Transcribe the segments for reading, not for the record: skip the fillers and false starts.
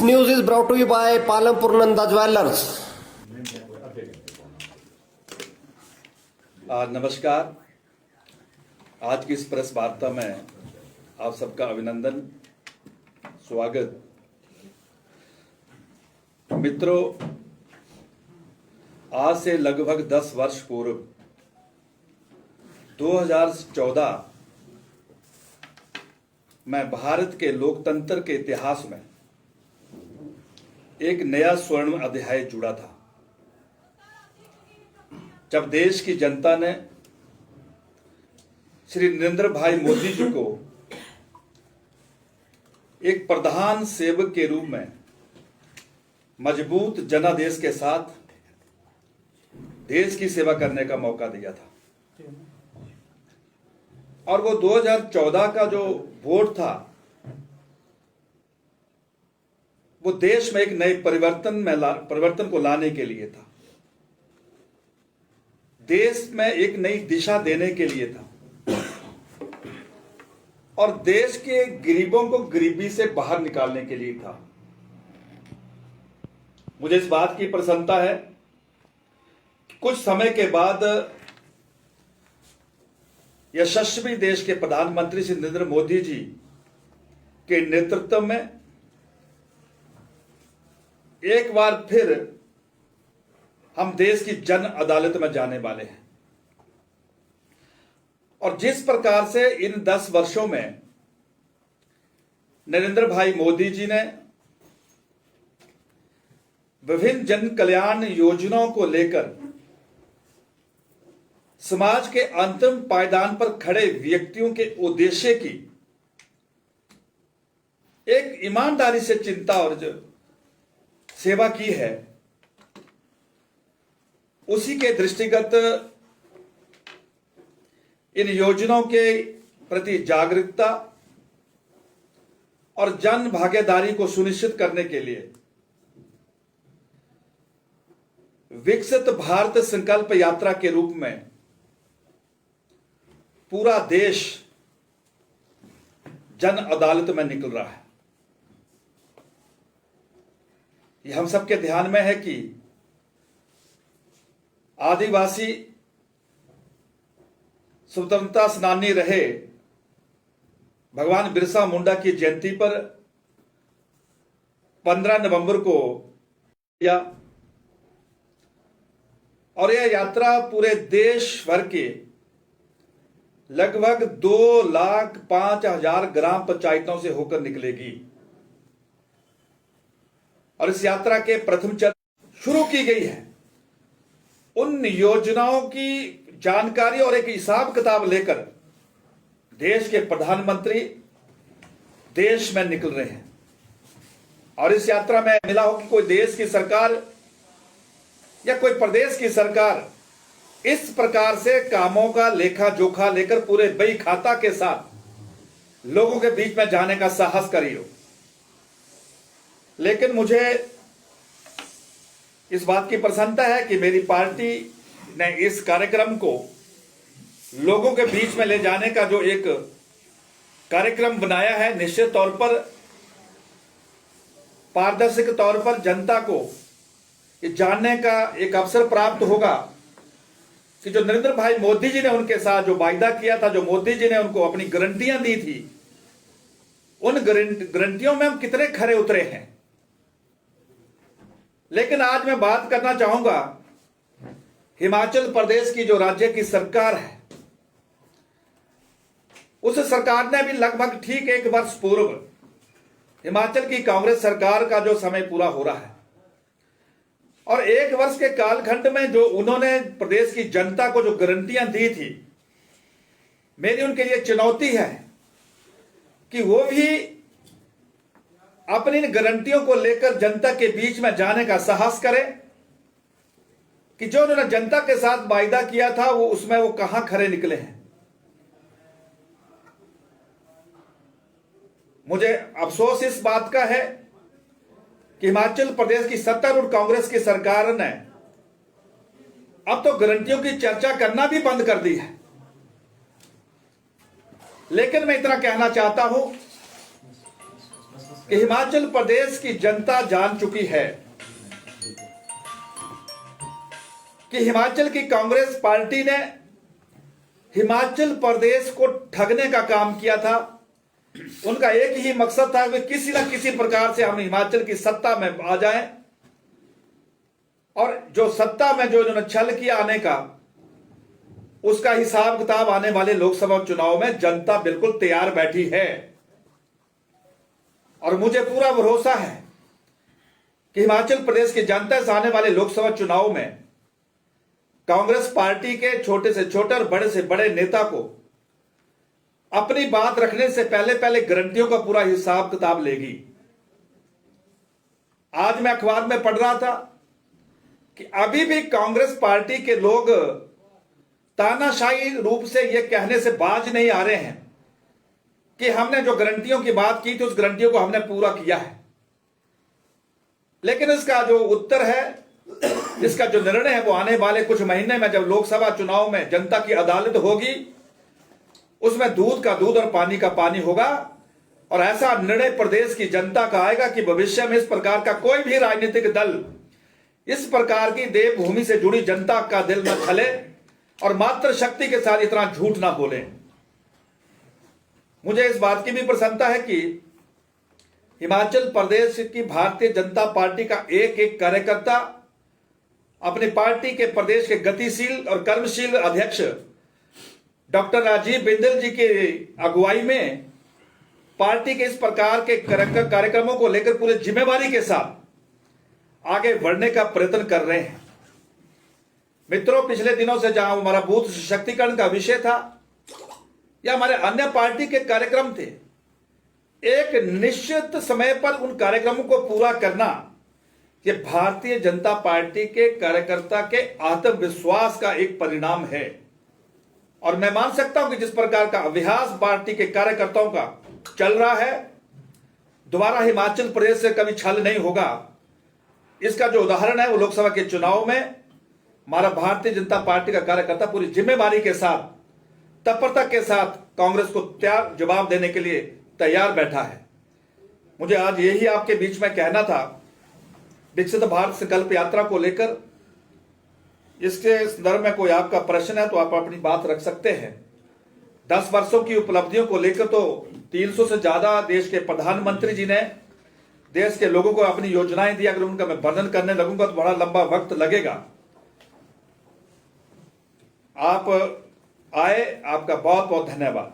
news is brought to you by Palampur Nanda Jewelers. नमस्कार। आज की इस प्रेस वार्ता में आप सबका अभिनंदन, स्वागत। मित्रों, आज से लगभग 10 वर्ष पूर्व 2014 में भारत के लोकतंत्र के इतिहास में एक नया स्वर्ण अध्याय जुड़ा था, जब देश की जनता ने श्री नरेंद्र भाई मोदी जी को एक प्रधान सेवक के रूप में मजबूत जनादेश के साथ देश की सेवा करने का मौका दिया था। और वो 2014 का जो वोट था, वो देश में एक नए परिवर्तन को लाने के लिए था, देश में एक नई दिशा देने के लिए था और देश के गरीबों को गरीबी से बाहर निकालने के लिए था। मुझे इस बात की प्रसन्नता है कि कुछ समय के बाद यशस्वी देश के प्रधानमंत्री श्री नरेंद्र मोदी जी के नेतृत्व में एक बार फिर हम देश की जन अदालत में जाने वाले हैं। और जिस प्रकार से इन 10 वर्षों में नरेंद्र भाई मोदी जी ने विभिन्न जन कल्याण योजनाओं को लेकर समाज के अंतिम पायदान पर खड़े व्यक्तियों के उद्देश्य की एक ईमानदारी से चिंता और जो सेवा की है, उसी के दृष्टिगत इन योजनाओं के प्रति जागरूकता और जन भागीदारी को सुनिश्चित करने के लिए विकसित भारत संकल्प यात्रा के रूप में पूरा देश जन अदालत में निकल रहा है। यह हम सबके ध्यान में है कि आदिवासी स्वतंत्रता सेनानी रहे भगवान बिरसा मुंडा की जयंती पर 15 नवंबर को या और यह यात्रा पूरे देश भर के लगभग 2,05,000 ग्राम पंचायतों से होकर निकलेगी। और इस यात्रा के प्रथम चरण शुरू की गई है। उन योजनाओं की जानकारी और एक हिसाब किताब लेकर देश के प्रधानमंत्री देश में निकल रहे हैं। और इस यात्रा में मिला हो कि कोई देश की सरकार या कोई प्रदेश की सरकार इस प्रकार से कामों का लेखा जोखा लेकर पूरे बही खाता के साथ लोगों के बीच में जाने का साहस करी हो। लेकिन मुझे इस बात की प्रसन्नता है कि मेरी पार्टी ने इस कार्यक्रम को लोगों के बीच में ले जाने का जो एक कार्यक्रम बनाया है, निश्चित तौर पर पारदर्शी तौर पर जनता को ये जानने का एक अवसर प्राप्त होगा कि जो नरेंद्र भाई मोदी जी ने उनके साथ जो वायदा किया था, जो मोदी जी ने उनको अपनी गारंटियां दी थी, उन गारंटियों में हम कितने खरे उतरे हैं। लेकिन आज मैं बात करना चाहूंगा हिमाचल प्रदेश की जो राज्य की सरकार है, उस सरकार ने भी लगभग ठीक 1 वर्ष पूर्व हिमाचल की कांग्रेस सरकार का जो समय पूरा हो रहा है और 1 वर्ष के कालखंड में जो उन्होंने प्रदेश की जनता को जो गारंटियां दी थी, मेरी उनके लिए चुनौती है कि वो भी अपनी इन गारंटियों को लेकर जनता के बीच में जाने का साहस करें कि जो उन्होंने जनता के साथ वायदा किया था वो उसमें वो कहां खरे निकले हैं। मुझे अफसोस इस बात का है कि हिमाचल प्रदेश की सत्तारूढ़ कांग्रेस की सरकार ने अब तो गारंटियों की चर्चा करना भी बंद कर दी है। लेकिन मैं इतना कहना चाहता हूं कि हिमाचल प्रदेश की जनता जान चुकी है कि हिमाचल की कांग्रेस पार्टी ने हिमाचल प्रदेश को ठगने का काम किया था। उनका एक ही मकसद था कि किसी न किसी प्रकार से हम हिमाचल की सत्ता में आ जाएं, और जो सत्ता में जो इन्होंने छल किया आने का, उसका हिसाब किताब आने वाले लोकसभा चुनाव में जनता बिल्कुल तैयार बैठी है। और मुझे पूरा भरोसा है कि हिमाचल प्रदेश की जनता से आने वाले लोकसभा चुनाव में कांग्रेस पार्टी के छोटे से छोटे और बड़े से बड़े नेता को अपनी बात रखने से पहले पहले गारंटियों का पूरा हिसाब किताब लेगी। आज मैं अखबार में पढ़ रहा था कि अभी भी कांग्रेस पार्टी के लोग तानाशाही रूप से यह कहने से बाज नहीं आ रहे हैं कि हमने जो गारंटियों की बात की थी उस गारंटियों को हमने पूरा किया है। लेकिन इसका जो उत्तर है, इसका जो निर्णय है, वो आने वाले कुछ महीने में जब लोकसभा चुनाव में जनता की अदालत होगी, उसमें दूध का दूध और पानी का पानी होगा। और ऐसा निर्णय प्रदेश की जनता का आएगा कि भविष्य में इस प्रकार का कोई भी राजनीतिक दल इस प्रकार की देवभूमि से जुड़ी जनता का दिल न छले और मात्र शक्ति के साथ इतना झूठ ना बोले। मुझे इस बात की भी प्रसन्नता है कि हिमाचल प्रदेश की भारतीय जनता पार्टी का एक एक कार्यकर्ता अपनी पार्टी के प्रदेश के गतिशील और कर्मशील अध्यक्ष डॉक्टर राजीव बिंदल जी के अगुवाई में पार्टी के इस प्रकार के कार्यक्रमों को लेकर पूरी जिम्मेवारी के साथ आगे बढ़ने का प्रयत्न कर रहे हैं। मित्रों, पिछले दिनों से जहां हमारा बूथ सशक्तिकरण का विषय था या हमारे अन्य पार्टी के कार्यक्रम थे, एक निश्चित समय पर उन कार्यक्रमों को पूरा करना ये भारतीय जनता पार्टी के कार्यकर्ता के आत्मविश्वास का एक परिणाम है। और मैं मान सकता हूं कि जिस प्रकार का अभ्यास पार्टी के कार्यकर्ताओं का चल रहा है, दोबारा हिमाचल प्रदेश से कभी छल नहीं होगा। इसका जो उदाहरण है वो लोकसभा के चुनाव में हमारा भारतीय जनता पार्टी का कार्यकर्ता पूरी जिम्मेवारी के साथ, तत्परता के साथ कांग्रेस को जवाब देने के लिए तैयार बैठा है। मुझे आज यही आपके बीच में कहना था। विकसित भारत संकल्प यात्रा को लेकर इसके संदर्भ में कोई आपका प्रश्न है तो आप अपनी बात रख सकते हैं। 10 वर्षों की उपलब्धियों को लेकर तो 300 से ज्यादा देश के प्रधानमंत्री जी ने देश के लोगों को अपनी योजनाएं दी। अगर उनका मैं वर्णन करने लगूंगा तो बड़ा लंबा वक्त लगेगा। आप आए, आपका बहुत बहुत धन्यवाद।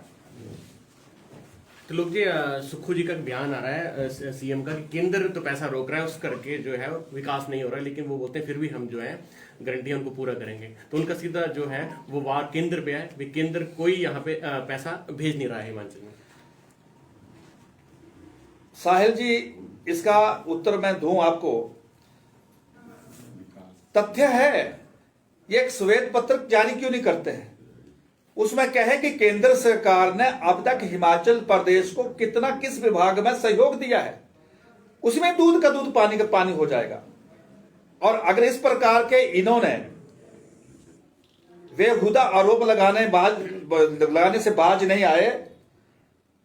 तो लोग जी, सुक्खू जी का बयान आ रहा है सीएम का कि केंद्र तो पैसा रोक रहा है, उस करके जो है विकास नहीं हो रहा है, लेकिन वो बोलते हैं फिर भी हम जो है गारंटियां उनको पूरा करेंगे। तो उनका सीधा जो है वो वार केंद्र पे है, वे केंद्र कोई यहाँ पे पैसा भेज नहीं रहा है हिमाचल में। साहिल जी, इसका उत्तर मैं दूं आपको। तथ्य है, ये एक श्वेत पत्र जारी क्यों नहीं करते हैं? उसमें कहे कि केंद्र सरकार ने अब तक हिमाचल प्रदेश को कितना किस विभाग में सहयोग दिया है, उसमें दूध का दूध पानी का पानी हो जाएगा। और अगर इस प्रकार के इन्होंने बेहुदा आरोप लगाने से बाज नहीं आए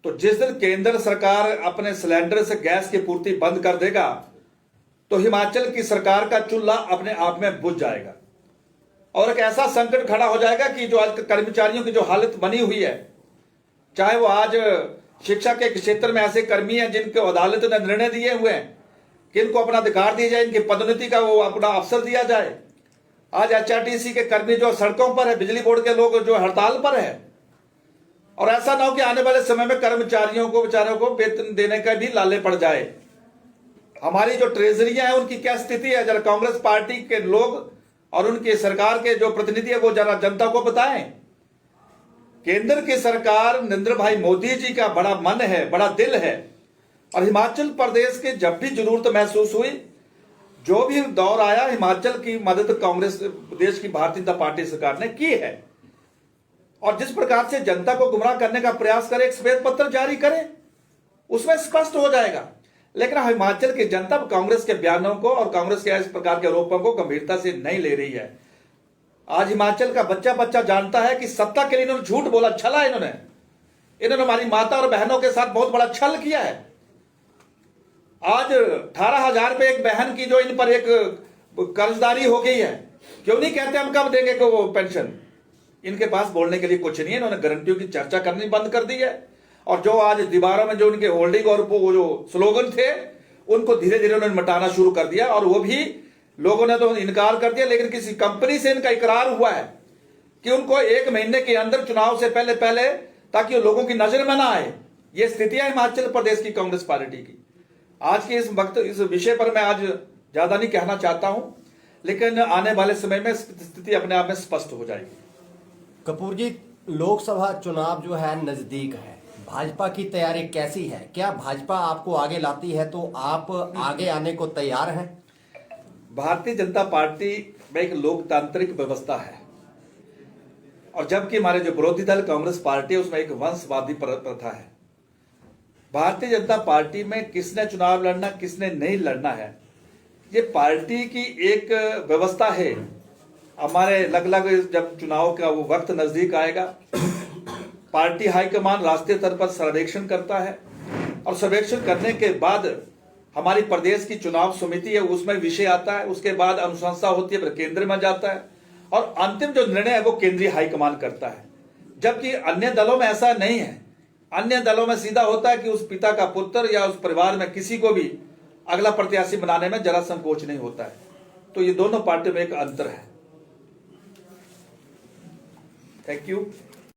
तो जिस दिन केंद्र सरकार अपने सिलेंडर से गैस की पूर्ति बंद कर देगा तो हिमाचल की सरकार का चूल्हा अपने आप में बुझ जाएगा और एक ऐसा संकट खड़ा हो जाएगा कि जो आज कर्मचारियों की जो हालत बनी हुई है, चाहे वो आज शिक्षा के क्षेत्र में ऐसे कर्मी हैं जिनको अदालत ने निर्णय दिए हुए हैं कि इनको अपना अधिकार दिया जाए, इनकी पदोन्नति का वो अपना अवसर दिया जाए। आज एचआरटीसी के कर्मी जो सड़कों पर है, बिजली बोर्ड के लोग जो हड़ताल पर है, और ऐसा ना हो कि आने वाले समय में कर्मचारियों को बेचारों को वेतन देने का भी लाले पड़ जाए। हमारी जो ट्रेजरियां हैं उनकी क्या स्थिति है, जरा कांग्रेस पार्टी के लोग और उनके सरकार के जो प्रतिनिधि है वो जरा जनता को बताएं। केंद्र की सरकार नरेंद्र भाई मोदी जी का बड़ा मन है, बड़ा दिल है, और हिमाचल प्रदेश के जब भी जरूरत महसूस हुई, जो भी दौर आया, हिमाचल की मदद कांग्रेस देश की भारतीय जनता पार्टी सरकार ने की है। और जिस प्रकार से जनता को गुमराह करने का प्रयास करे, एक श्वेत पत्र जारी करे, उसमें स्पष्ट हो जाएगा। लेकिन हिमाचल की जनता कांग्रेस के बयानों को और कांग्रेस के इस प्रकार के आरोपों को गंभीरता से नहीं ले रही है। आज हिमाचल का बच्चा बच्चा जानता है कि सत्ता के लिए इन्होंने झूठ बोला, छला इन्होंने हमारी माता और बहनों के साथ बहुत बड़ा छल किया है। आज 18,000 रुपये एक बहन की जो इन पर एक कर्जदारी हो गई है, क्यों नहीं कहते हम कब देंगे को वो पेंशन? इनके पास बोलने के लिए कुछ नहीं है। इन्होंने गारंटियों की चर्चा करनी बंद कर दी है, और जो आज दीवारों में जो उनके होल्डिंग और वो जो स्लोगन थे उनको धीरे धीरे उन्होंने मिटाना शुरू कर दिया, और वो भी लोगों ने तो इनकार कर दिया, लेकिन किसी कंपनी से इनका इकरार हुआ है कि उनको 1 महीने के अंदर चुनाव से पहले पहले, ताकि वो लोगों की नजर में ना आए। ये स्थिति है हिमाचल प्रदेश की कांग्रेस पार्टी की। आज के इस वक्त इस विषय पर मैं आज ज्यादा नहीं कहना चाहता हूं, लेकिन आने वाले समय में स्थिति अपने आप में स्पष्ट हो जाएगी। कपूर जी, लोकसभा चुनाव जो है नजदीक है, भाजपा की तैयारी कैसी है? क्या भाजपा आपको आगे लाती है तो आप आगे आने को तैयार हैं? भारतीय जनता पार्टी में एक लोकतांत्रिक व्यवस्था है, और जबकि हमारे जो विरोधी दल कांग्रेस पार्टी है उसमें एक वंशवादी प्रथा है। भारतीय जनता पार्टी में किसने चुनाव लड़ना, किसने नहीं लड़ना है, ये पार्टी की एक व्यवस्था है। हमारे अलग-अलग जब चुनाव का वो वक्त नजदीक आएगा, पार्टी हाईकमान राष्ट्रीय स्तर पर सर्वेक्षण करता है, और सर्वेक्षण करने के बाद हमारी प्रदेश की चुनाव समिति है उसमें विषय आता है, उसके बाद अनुशंसा होती है, फिर केंद्र में जाता है, और अंतिम जो निर्णय है वो केंद्रीय हाईकमान करता है। जबकि अन्य दलों में ऐसा नहीं है। अन्य दलों में सीधा होता है कि उस पिता का पुत्र या उस परिवार में किसी को भी अगला प्रत्याशी बनाने में जरा संकोच नहीं होता है। तो ये दोनों पार्टियों में एक अंतर है। Thank you.